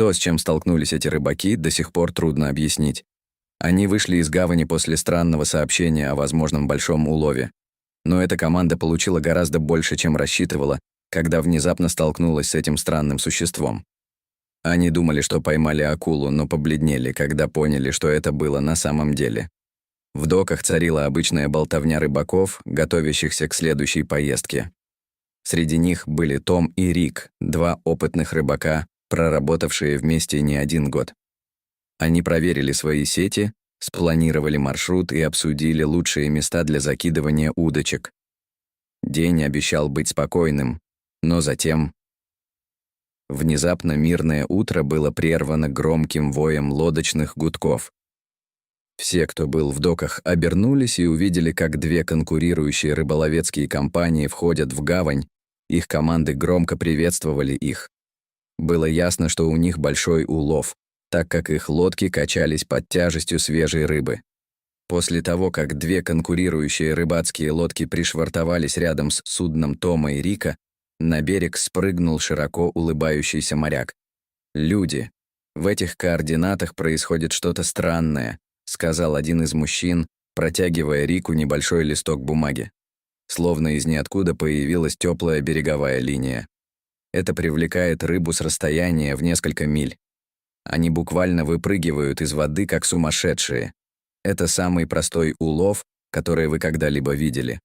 То, с чем столкнулись эти рыбаки, до сих пор трудно объяснить. Они вышли из гавани после странного сообщения о возможном большом улове. Но эта команда получила гораздо больше, чем рассчитывала, когда внезапно столкнулась с этим странным существом. Они думали, что поймали акулу, но побледнели, когда поняли, что это было на самом деле. В доках царила обычная болтовня рыбаков, готовящихся к следующей поездке. Среди них были Том и Рик, два опытных рыбака, проработавшие вместе не один год. Они проверили свои сети, спланировали маршрут и обсудили лучшие места для закидывания удочек. День обещал быть спокойным, но затем... Внезапно мирное утро было прервано громким воем лодочных гудков. Все, кто был в доках, обернулись и увидели, как две конкурирующие рыболовецкие компании входят в гавань, их команды громко приветствовали их. Было ясно, что у них большой улов, так как их лодки качались под тяжестью свежей рыбы. После того, как две конкурирующие рыбацкие лодки пришвартовались рядом с судном Тома и Рика, на берег спрыгнул широко улыбающийся моряк. «Люди, в этих координатах происходит что-то странное», сказал один из мужчин, протягивая Рику небольшой листок бумаги. Словно из ниоткуда появилась теплая береговая линия. Это привлекает рыбу с расстояния в несколько миль. Они буквально выпрыгивают из воды, как сумасшедшие. Это самый простой улов, который вы когда-либо видели.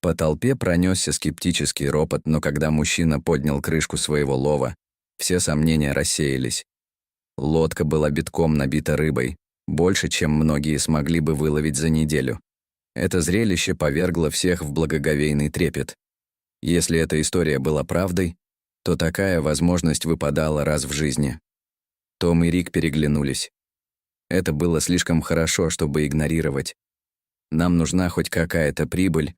По толпе пронесся скептический ропот, но когда мужчина поднял крышку своего лова, все сомнения рассеялись. Лодка была битком набита рыбой, больше, чем многие смогли бы выловить за неделю. Это зрелище повергло всех в благоговейный трепет. Если эта история была правдой, то такая возможность выпадала раз в жизни. Том и Рик переглянулись. Это было слишком хорошо, чтобы игнорировать. Нам нужна хоть какая-то прибыль,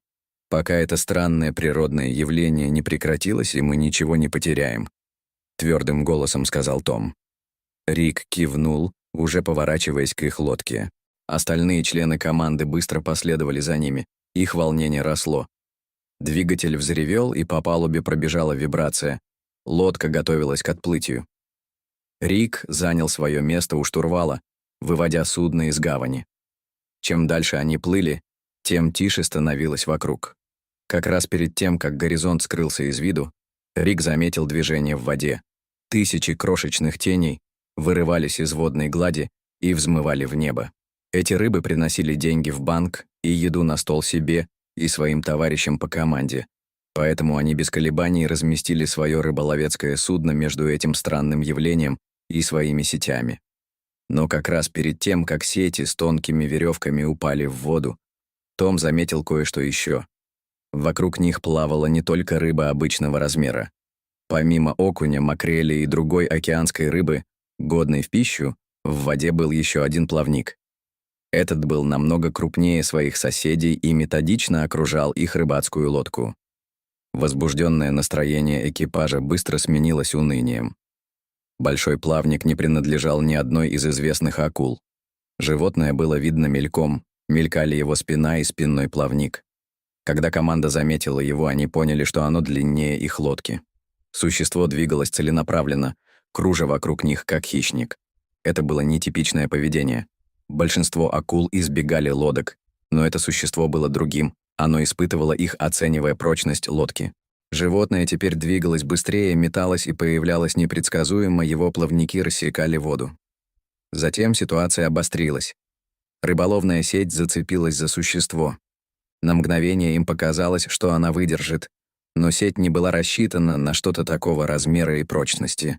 пока это странное природное явление не прекратилось, и мы ничего не потеряем, твердым голосом сказал Том. Рик кивнул, уже поворачиваясь к их лодке. Остальные члены команды быстро последовали за ними. Их волнение росло. Двигатель взревел, и по палубе пробежала вибрация. Лодка готовилась к отплытию. Рик занял свое место у штурвала, выводя судно из гавани. Чем дальше они плыли, тем тише становилось вокруг. Как раз перед тем, как горизонт скрылся из виду, Рик заметил движение в воде. Тысячи крошечных теней вырывались из водной глади и взмывали в небо. Эти рыбы приносили деньги в банк и еду на стол себе и своим товарищам по команде, поэтому они без колебаний разместили свое рыболовецкое судно между этим странным явлением и своими сетями. Но как раз перед тем, как сети с тонкими веревками упали в воду, Том заметил кое-что еще. Вокруг них плавала не только рыба обычного размера. Помимо окуня, макрели и другой океанской рыбы, годной в пищу, в воде был еще один плавник. Этот был намного крупнее своих соседей и методично окружал их рыбацкую лодку. Возбужденное настроение экипажа быстро сменилось унынием. Большой плавник не принадлежал ни одной из известных акул. Животное было видно мельком, мелькали его спина и спинной плавник. Когда команда заметила его, они поняли, что оно длиннее их лодки. Существо двигалось целенаправленно, кружа вокруг них, как хищник. Это было нетипичное поведение. Большинство акул избегали лодок, но это существо было другим. Оно испытывало их, оценивая прочность лодки. Животное теперь двигалось быстрее, металось и появлялось непредсказуемо, его плавники рассекали воду. Затем ситуация обострилась. Рыболовная сеть зацепилась за существо. На мгновение им показалось, что она выдержит, но сеть не была рассчитана на что-то такого размера и прочности.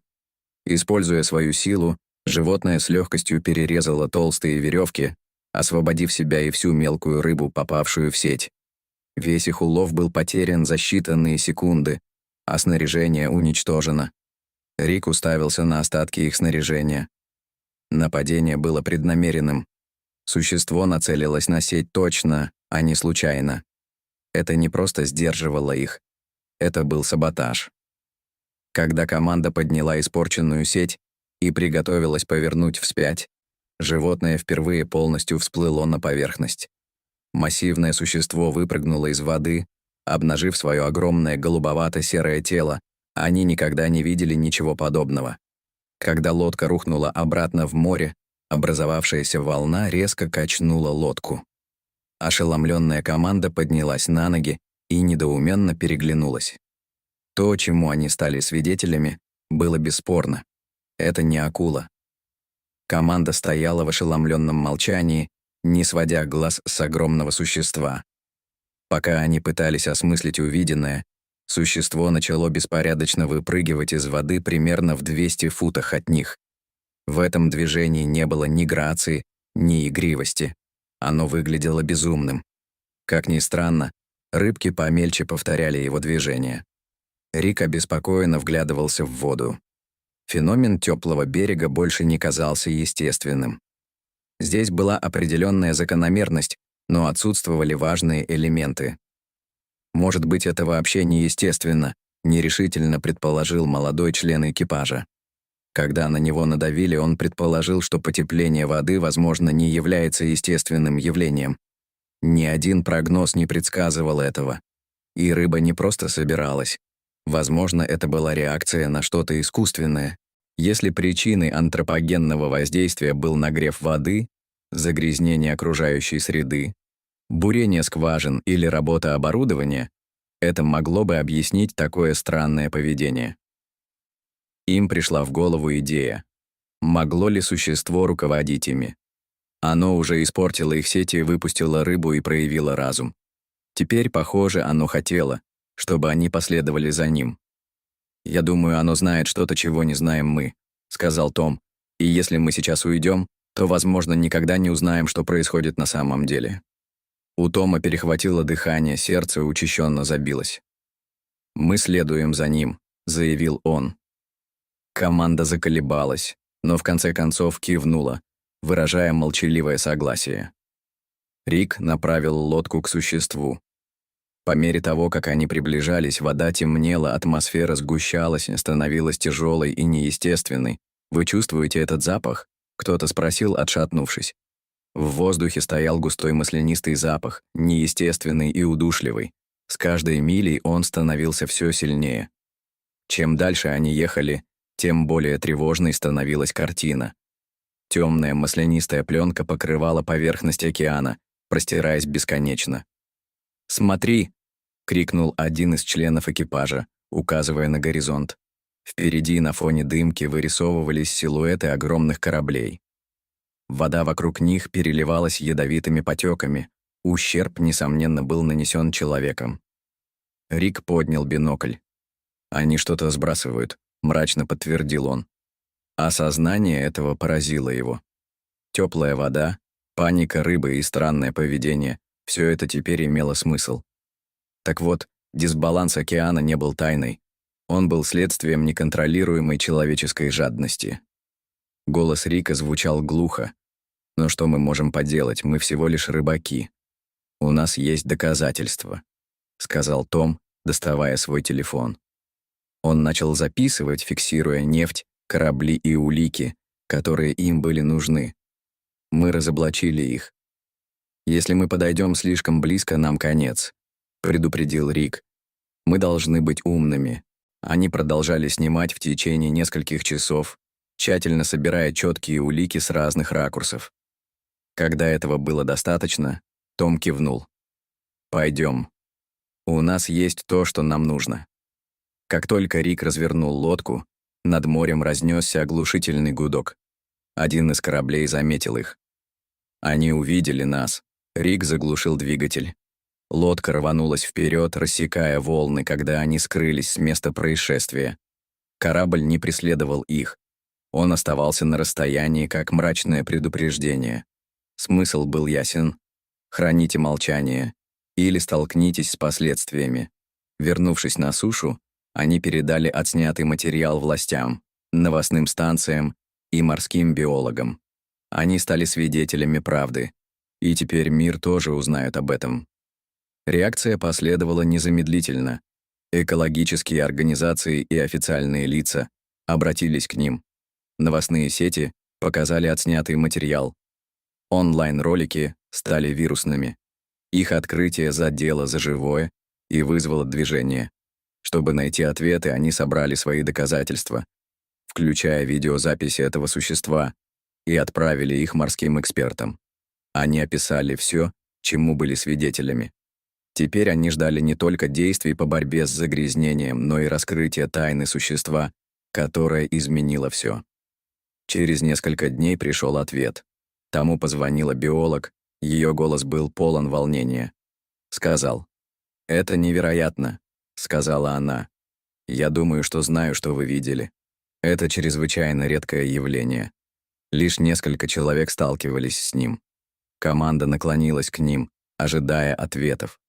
Используя свою силу, животное с легкостью перерезало толстые веревки, освободив себя и всю мелкую рыбу, попавшую в сеть. Весь их улов был потерян за считанные секунды, а снаряжение уничтожено. Рик уставился на остатки их снаряжения. Нападение было преднамеренным. Существо нацелилось на сеть точно, а не случайно. Это не просто сдерживало их. Это был саботаж. Когда команда подняла испорченную сеть и приготовилась повернуть вспять, животное впервые полностью всплыло на поверхность. Массивное существо выпрыгнуло из воды, обнажив свое огромное голубовато-серое тело. Они никогда не видели ничего подобного. Когда лодка рухнула обратно в море, образовавшаяся волна резко качнула лодку. Ошеломленная команда поднялась на ноги и недоуменно переглянулась. То, чему они стали свидетелями, было бесспорно. Это не акула. Команда стояла в ошеломленном молчании, не сводя глаз с огромного существа. Пока они пытались осмыслить увиденное, существо начало беспорядочно выпрыгивать из воды примерно в 200 футах от них. В этом движении не было ни грации, ни игривости. Оно выглядело безумным. Как ни странно, рыбки помельче повторяли его движения. Рик обеспокоенно вглядывался в воду. Феномен теплого берега больше не казался естественным. Здесь была определенная закономерность, но отсутствовали важные элементы. Может быть, это вообще неестественно, нерешительно предположил молодой член экипажа. Когда на него надавили, он предположил, что потепление воды, возможно, не является естественным явлением. Ни один прогноз не предсказывал этого. И рыба не просто собиралась. Возможно, это была реакция на что-то искусственное. Если причиной антропогенного воздействия был нагрев воды, загрязнение окружающей среды, бурение скважин или работа оборудования, это могло бы объяснить такое странное поведение. Им пришла в голову идея. Могло ли существо руководить ими? Оно уже испортило их сети, выпустило рыбу и проявило разум. Теперь, похоже, оно хотело, чтобы они последовали за ним. «Я думаю, оно знает что-то, чего не знаем мы», — сказал Том. «И если мы сейчас уйдем, то, возможно, никогда не узнаем, что происходит на самом деле». У Тома перехватило дыхание, сердце учащенно забилось. «Мы следуем за ним», — заявил он. Команда заколебалась, но в конце концов кивнула, выражая молчаливое согласие. Рик направил лодку к существу. По мере того, как они приближались, вода темнела, атмосфера сгущалась, становилась тяжелой и неестественной. «Вы чувствуете этот запах?» — кто-то спросил, отшатнувшись. В воздухе стоял густой маслянистый запах, неестественный и удушливый. С каждой милей он становился все сильнее. Чем дальше они ехали, тем более тревожной становилась картина. Темная маслянистая пленка покрывала поверхность океана, простираясь бесконечно. «Смотри!» — крикнул один из членов экипажа, указывая на горизонт. Впереди на фоне дымки вырисовывались силуэты огромных кораблей. Вода вокруг них переливалась ядовитыми потеками. Ущерб, несомненно, был нанесен человеком. Рик поднял бинокль. «Они что-то сбрасывают», — мрачно подтвердил он. Осознание этого поразило его. Теплая вода, паника рыбы и странное поведение — все это теперь имело смысл. Так вот, дисбаланс океана не был тайной. Он был следствием неконтролируемой человеческой жадности. Голос Рика звучал глухо. «Но что мы можем поделать? Мы всего лишь рыбаки. У нас есть доказательства», — сказал Том, доставая свой телефон. Он начал записывать, фиксируя нефть, корабли и улики, которые им были нужны. Мы разоблачили их. «Если мы подойдем слишком близко, нам конец», — предупредил Рик. «Мы должны быть умными». Они продолжали снимать в течение нескольких часов, тщательно собирая четкие улики с разных ракурсов. Когда этого было достаточно, Том кивнул. «Пойдем. У нас есть то, что нам нужно». Как только Рик развернул лодку, над морем разнесся оглушительный гудок. Один из кораблей заметил их. Они увидели нас. Рик заглушил двигатель. Лодка рванулась вперед, рассекая волны, когда они скрылись с места происшествия. Корабль не преследовал их. Он оставался на расстоянии, как мрачное предупреждение. Смысл был ясен. Храните молчание или столкнитесь с последствиями. Вернувшись на сушу, они передали отснятый материал властям, новостным станциям и морским биологам. Они стали свидетелями правды, и теперь мир тоже узнает об этом. Реакция последовала незамедлительно. Экологические организации и официальные лица обратились к ним. Новостные сети показали отснятый материал. Онлайн-ролики стали вирусными. Их открытие задело за живое и вызвало движение. Чтобы найти ответы, они собрали свои доказательства. В включая видеозаписи этого существа, и отправили их морским экспертам. Они описали все, чему были свидетелями. Теперь они ждали не только действий по борьбе с загрязнением, но и раскрытия тайны существа, которое изменило все. Через несколько дней пришел ответ. Тому позвонила биолог, ее голос был полон волнения. Сказал: «Это невероятно», — сказала она. «Я думаю, что знаю, что вы видели. Это чрезвычайно редкое явление. Лишь несколько человек сталкивались с ним. Команда наклонилась к ним, ожидая ответов.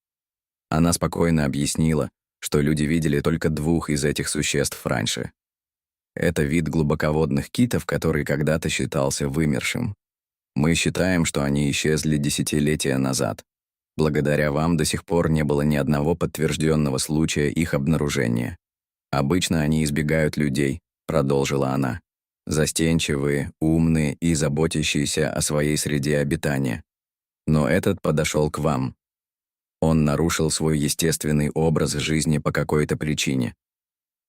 Она спокойно объяснила, что люди видели только 2 из этих существ раньше. Это вид глубоководных китов, который когда-то считался вымершим. Мы считаем, что они исчезли десятилетия назад. Благодаря вам до сих пор не было ни одного подтвержденного случая их обнаружения. Обычно они избегают людей», — продолжила она. «Застенчивые, умные и заботящиеся о своей среде обитания. Но этот подошел к вам. Он нарушил свой естественный образ жизни по какой-то причине.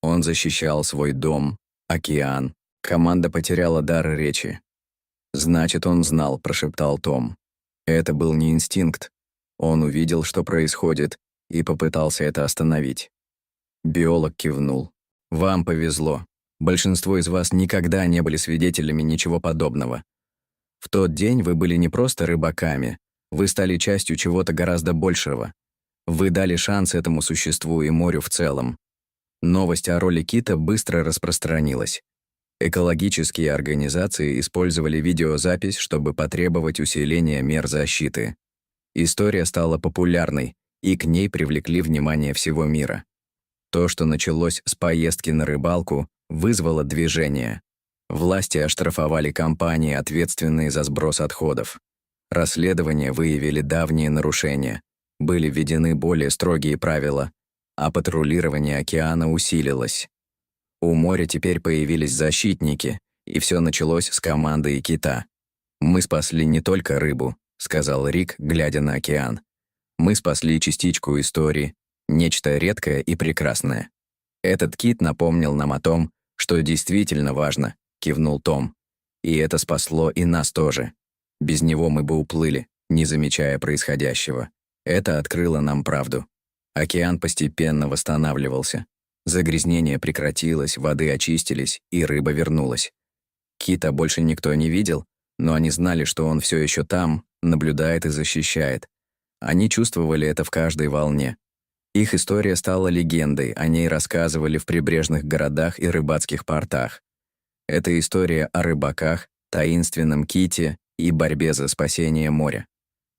Он защищал свой дом, океан». Команда потеряла дар речи. «Значит, он знал», — прошептал Том. «Это был не инстинкт. Он увидел, что происходит, и попытался это остановить». Биолог кивнул. «Вам повезло. Большинство из вас никогда не были свидетелями ничего подобного. В тот день вы были не просто рыбаками, вы стали частью чего-то гораздо большего. Вы дали шанс этому существу и морю в целом». Новость о роли кита быстро распространилась. Экологические организации использовали видеозапись, чтобы потребовать усиления мер защиты. История стала популярной, и к ней привлекли внимание всего мира. То, что началось с поездки на рыбалку, вызвало движение. Власти оштрафовали компании, ответственные за сброс отходов. Расследования выявили давние нарушения, были введены более строгие правила, а патрулирование океана усилилось. У моря теперь появились защитники, и все началось с команды и кита. «Мы спасли не только рыбу», — сказал Рик, глядя на океан. «Мы спасли частичку истории, нечто редкое и прекрасное. Этот кит напомнил нам о том, что действительно важно», — кивнул Том. «И это спасло и нас тоже. Без него мы бы уплыли, не замечая происходящего. Это открыло нам правду». Океан постепенно восстанавливался. Загрязнение прекратилось, воды очистились, и рыба вернулась. Кита больше никто не видел, но они знали, что он все еще там, наблюдает и защищает. Они чувствовали это в каждой волне. Их история стала легендой, о ней рассказывали в прибрежных городах и рыбацких портах. Это история о рыбаках, таинственном ките и борьбе за спасение моря.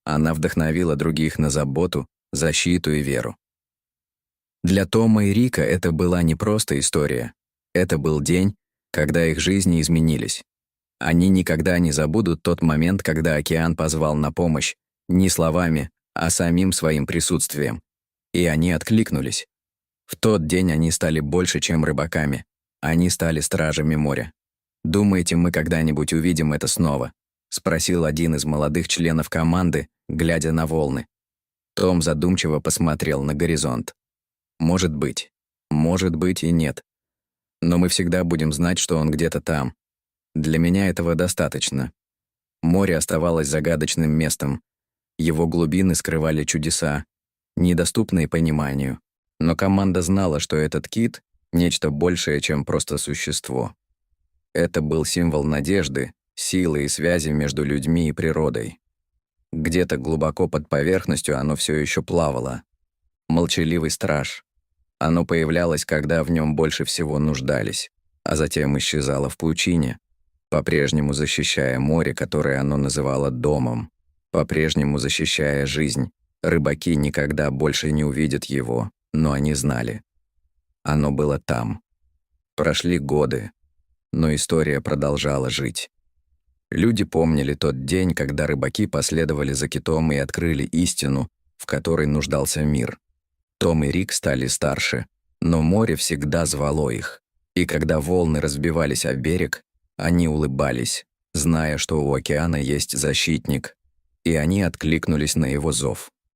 Она вдохновила других на заботу, защиту и веру. Для Тома и Рика это была не просто история. Это был день, когда их жизни изменились. Они никогда не забудут тот момент, когда океан позвал на помощь, не словами, а самим своим присутствием. И они откликнулись. В тот день они стали больше, чем рыбаками. Они стали стражами моря. «Думаете, мы когда-нибудь увидим это снова?» — спросил один из молодых членов команды, глядя на волны. Том задумчиво посмотрел на горизонт. Может быть и нет. Но мы всегда будем знать, что он где-то там. Для меня этого достаточно. Море оставалось загадочным местом. Его глубины скрывали чудеса, недоступные пониманию. Но команда знала, что этот кит — нечто большее, чем просто существо. Это был символ надежды, силы и связи между людьми и природой. Где-то глубоко под поверхностью оно все еще плавало. Молчаливый страж. Оно появлялось, когда в нем больше всего нуждались, а затем исчезало в паутине, по-прежнему защищая море, которое оно называло домом, по-прежнему защищая жизнь. Рыбаки никогда больше не увидят его, но они знали. Оно было там. Прошли годы, но история продолжала жить. Люди помнили тот день, когда рыбаки последовали за китом и открыли истину, в которой нуждался мир. Том и Рик стали старше, но море всегда звало их. И когда волны разбивались о берег, они улыбались, зная, что у океана есть защитник, и они откликнулись на его зов.